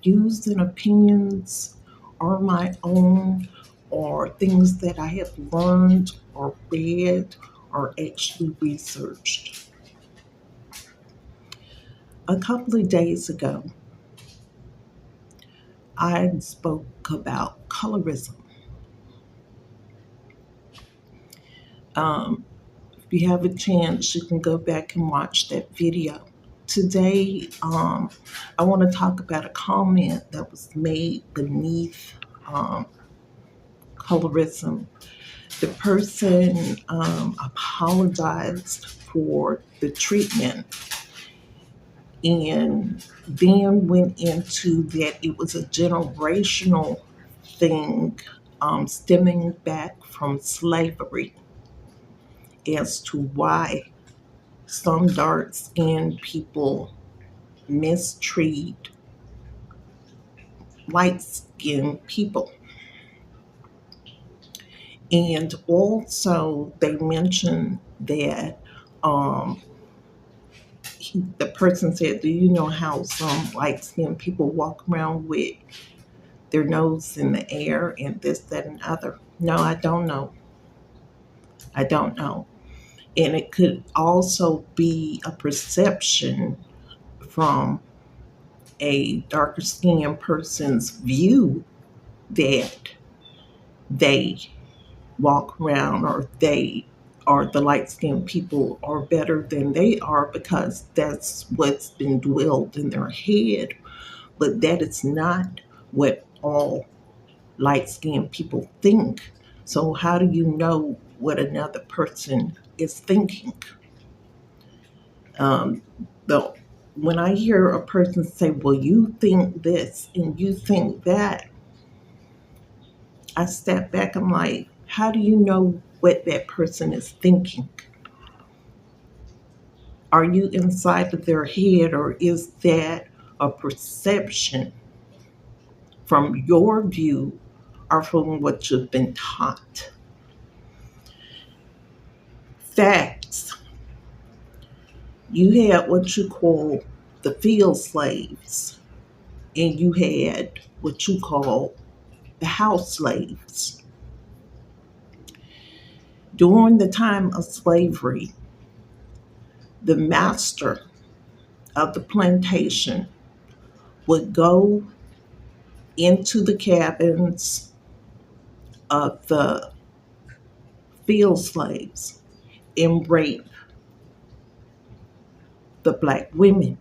views and opinions are my own, or things that I have learned or read or actually researched. A couple of days ago, I spoke about colorism. Um, if you have a chance, you can go back and watch that video. Today, I want to talk about a comment that was made beneath um, colorism. The person apologized for the treatment and then went into that it was a generational thing stemming back from slavery as to why some dark skinned people mistreat light skinned people. And also, they mentioned that the person said, do you know how some light skinned people walk around with their nose in the air and this, that, and other? No, I don't know. I don't know. And it could also be a perception from a darker skinned person's view that they walk around, or they, or the light skinned people are better than they are, because that's what's been dwelled in their head. But that is not what all light skinned people think. So, how do you know what another person is thinking? Um, the When I hear a person say, well, you think this and you think that, I step back. I'm like, how do you know what that person is thinking? Are you inside of their head, or is that a perception from your view or from what you've been taught? Facts. You had what you call the field slaves, and you had what you call the house slaves. During the time of slavery, the master of the plantation would go into the cabins of the field slaves and rape the black women.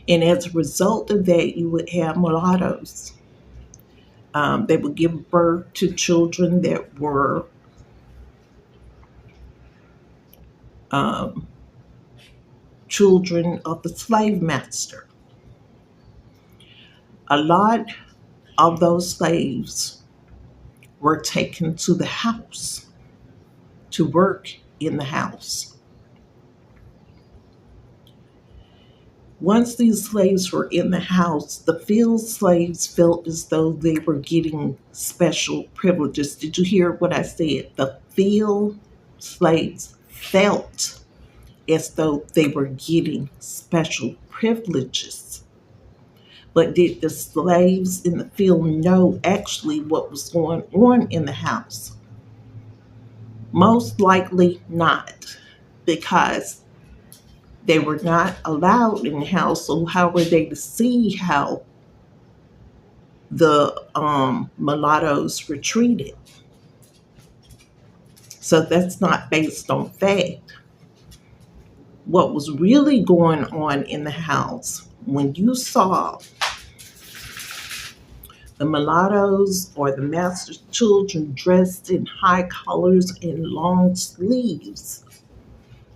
And as a result of that, you would have mulattoes. They would give birth to children that were um, children of the slave master. A lot of those slaves were taken to the house to work in the house. Once these slaves were in the house, the field slaves felt as though they were getting special privileges. Did you hear what I said? The field slaves felt as though they were getting special privileges. But did the slaves in the field know actually what was going on in the house? Most likely not, because they were not allowed in the house. So how were they to see how the mulattoes were treated? So that's not based on fact. What was really going on in the house, when you saw the mulattoes or the master's children dressed in high collars and long sleeves,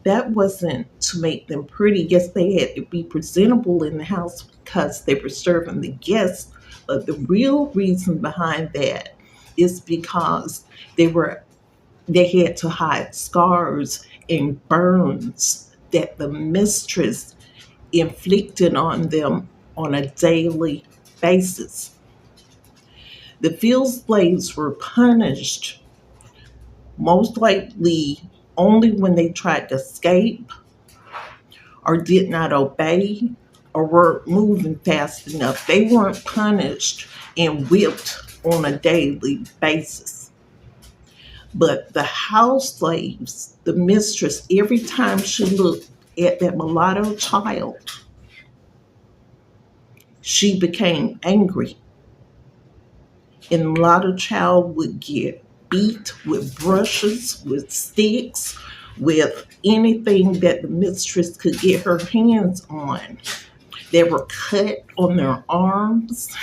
that wasn't to make them pretty. Yes, they had to be presentable in the house because they were serving the guests. But the real reason behind that is because they had to hide scars and burns that the mistress inflicted on them on a daily basis. The field slaves were punished most likely only when they tried to escape or did not obey or weren't moving fast enough. They weren't punished and whipped on a daily basis. But the house slaves, the mistress, every time she looked at that mulatto child, she became angry. And the mulatto child would get beat with brushes, with sticks, with anything that the mistress could get her hands on. They were cut on their arms,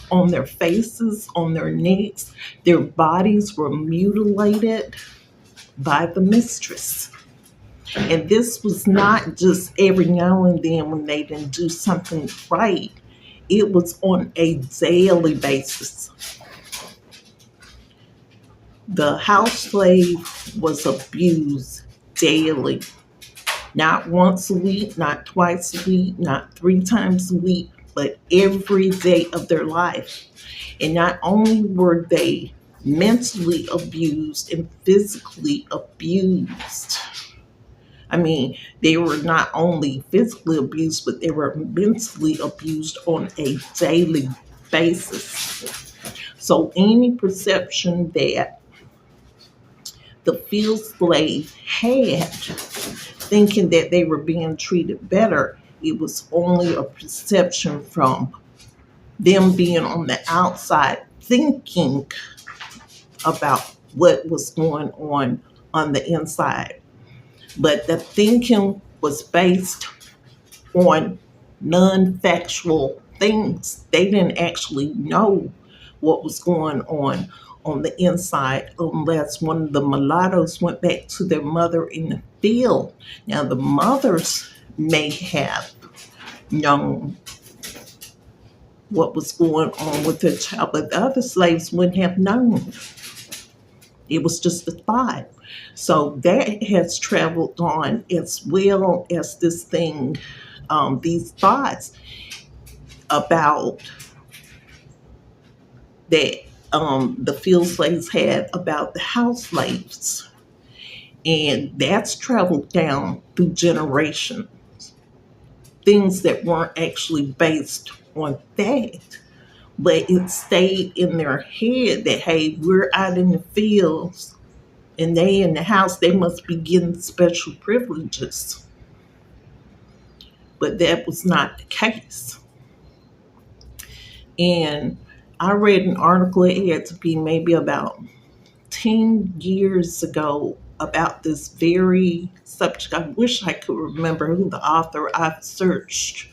on their faces, on their necks. Their bodies were mutilated by the mistress. And this was not just every now and then when they didn't do something right. It was on a daily basis. The house slave was abused daily. Not once a week, not twice a week, not 3 times a week, but every day of their life. And not only were they mentally abused and physically abused. I mean, they were not only physically abused, but they were mentally abused on a daily basis. So any perception that the field slave had, thinking that they were being treated better, it was only a perception from them being on the outside thinking about what was going on the inside. But the thinking was based on non-factual things. They didn't actually know what was going on the inside unless one of the mulattoes went back to their mother in the field. Now, the mothers may have known what was going on with their child, but the other slaves wouldn't have known. It was just a thought. So that has traveled on as well as this thing, these thoughts about that the field slaves had about the house slaves. And that's traveled down through generations. Things that weren't actually based on fact, but it stayed in their head that, hey, we're out in the fields and they in the house, they must be getting special privileges. But that was not the case. And I read an article, it had to be maybe about 10 years ago, about this very subject. I wish I could remember who the author. I've searched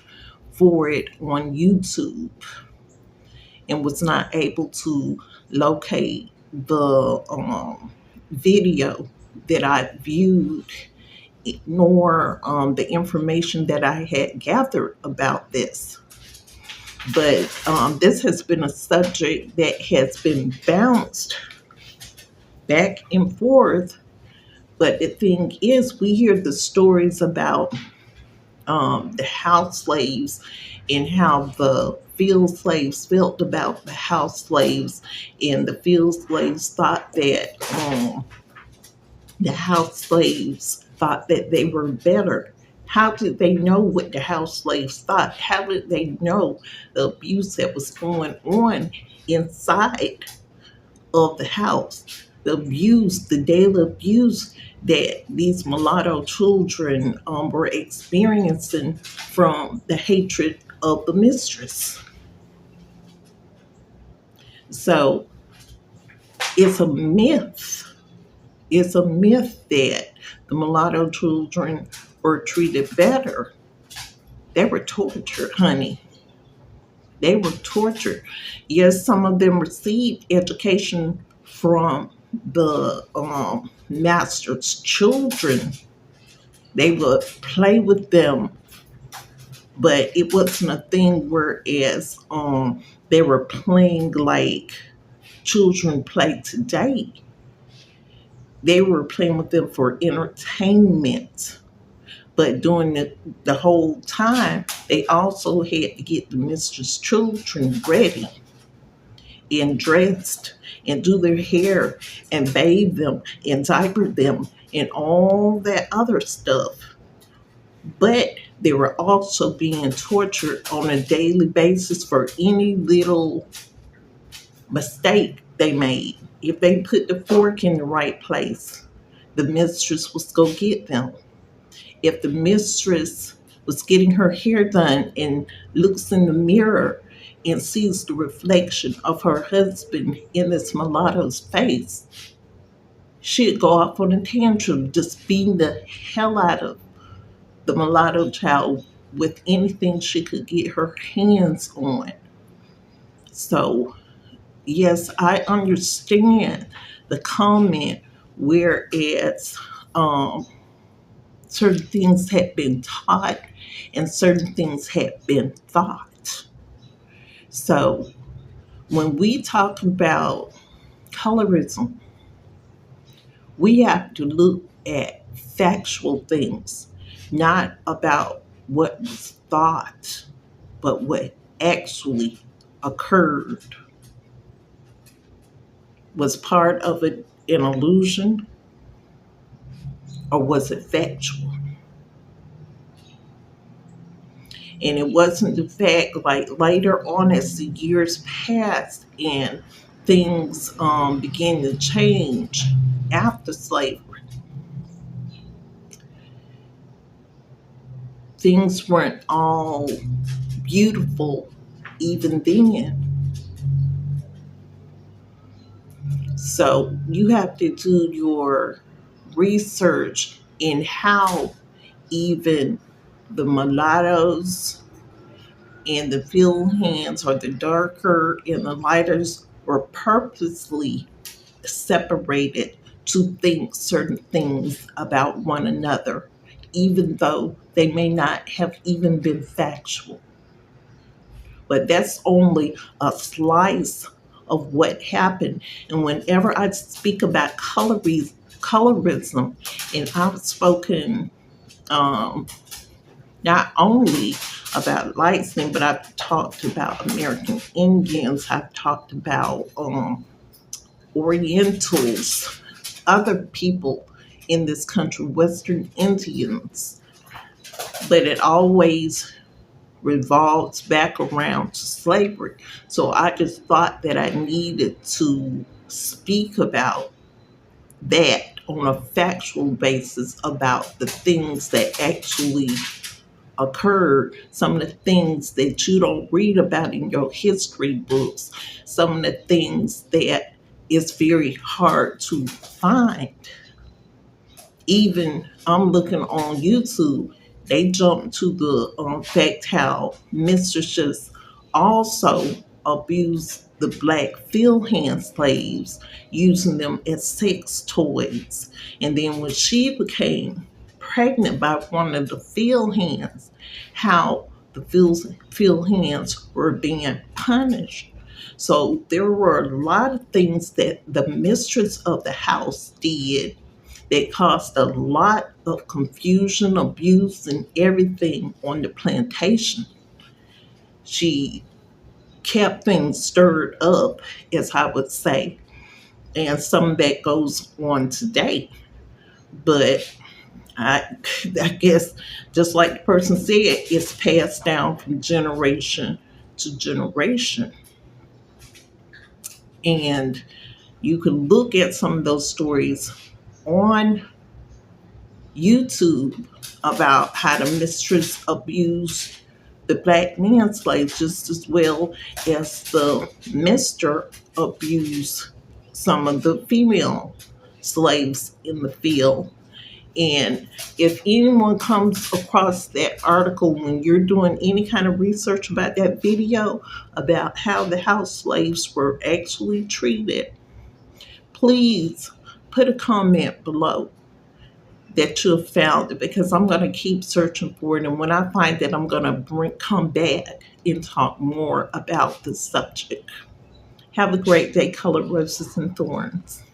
for it on YouTube and was not able to locate the video that I viewed, nor the information that I had gathered about this. But this has been a subject that has been bounced back and forth. But the thing is, we hear the stories about the house slaves and how the field slaves felt about the house slaves, and the field slaves thought that the house slaves thought that they were better. How did they know what the house slaves thought? How did they know the abuse that was going on inside of the house? The abuse, the daily abuse that these mulatto children were experiencing from the hatred of the mistress. So it's a myth. It's a myth that the mulatto children were treated better. They were tortured, honey. They were tortured. Yes, some of them received education from the master's children. They would play with them, but it wasn't a thing whereas they were playing like children play today. They were playing with them for entertainment. But during the whole time, they also had to get the mistress' children ready and dressed and do their hair and bathe them and diaper them and all that other stuff. But They were also being tortured on a daily basis for any little mistake they made. If they put the fork in the right place, the mistress was go get them. If the mistress was getting her hair done and looks in the mirror and sees the reflection of her husband in this mulatto's face, she'd go off on a tantrum, just beating the hell out of the mulatto child with anything she could get her hands on. So, yes, I understand the comment, whereas certain things had been taught and certain things had been thought. So, when we talk about colorism, we have to look at factual things, not about what was thought, but what actually occurred. Was part of it an illusion, or was it factual? And it wasn't the fact, like later on as the years passed and things began to change after slavery, things weren't all beautiful even then. So you have to do your research in how even the mulattoes and the field hands, or the darker and the lighters, were purposely separated to think certain things about one another, even though they may not have even been factual. But that's only a slice of what happened. And whenever I speak about colorism, and I've spoken um, not only about light skin, but I've talked about American Indians, I've talked about Orientals, other people in this country, Western Indians, but it always revolves back around to slavery. So I just thought that I needed to speak about that on a factual basis, about the things that actually occurred, some of the things that you don't read about in your history books, some of the things that is very hard to find. Even I'm looking on YouTube, they jump to the fact how mistresses also abused the black field hand slaves, using them as sex toys. And then when she became pregnant by one of the field hands, how the field hands were being punished. So there were a lot of things that the mistress of the house did that caused a lot of confusion, abuse, and everything on the plantation. She kept things stirred up, as I would say, and some of that goes on today. But I guess, just like the person said, it's passed down from generation to generation. And you can look at some of those stories on YouTube about how the mistress abused the black man slaves just as well as the mister abused some of the female slaves in the field. And if anyone comes across that article when you're doing any kind of research about that video, about how the house slaves were actually treated, please put a comment below that you have found it, because I'm going to keep searching for it. And when I find it, I'm going to come back and talk more about the subject. Have a great day, Color Roses and Thorns.